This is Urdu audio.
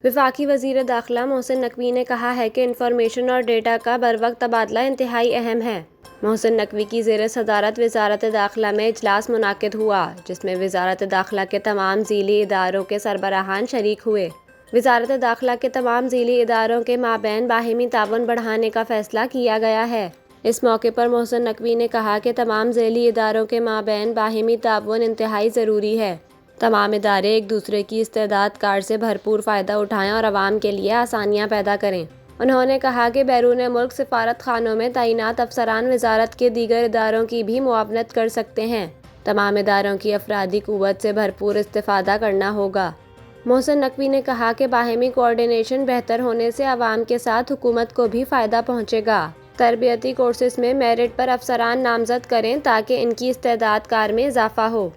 وفاقی وزیر داخلہ محسن نقوی نے کہا ہے کہ انفارمیشن اور ڈیٹا کا بروقت تبادلہ انتہائی اہم ہے۔ محسن نقوی کی زیر صدارت وزارت داخلہ میں اجلاس منعقد ہوا، جس میں وزارت داخلہ کے تمام ذیلی اداروں کے سربراہان شریک ہوئے۔ وزارت داخلہ کے تمام ذیلی اداروں کے مابین باہمی تعاون بڑھانے کا فیصلہ کیا گیا ہے۔ اس موقع پر محسن نقوی نے کہا کہ تمام ذیلی اداروں کے مابین باہمی تعاون انتہائی ضروری ہے۔ تمام ادارے ایک دوسرے کی استعداد کار سے بھرپور فائدہ اٹھائیں اور عوام کے لیے آسانیاں پیدا کریں۔ انہوں نے کہا کہ بیرون ملک سفارت خانوں میں تعینات افسران وزارت کے دیگر اداروں کی بھی معاونت کر سکتے ہیں۔ تمام اداروں کی افرادی قوت سے بھرپور استفادہ کرنا ہوگا۔ محسن نقوی نے کہا کہ باہمی کوآرڈینیشن بہتر ہونے سے عوام کے ساتھ حکومت کو بھی فائدہ پہنچے گا۔ تربیتی کورسز میں میرٹ پر افسران نامزد کریں تاکہ ان کی استعداد کار میں اضافہ ہو۔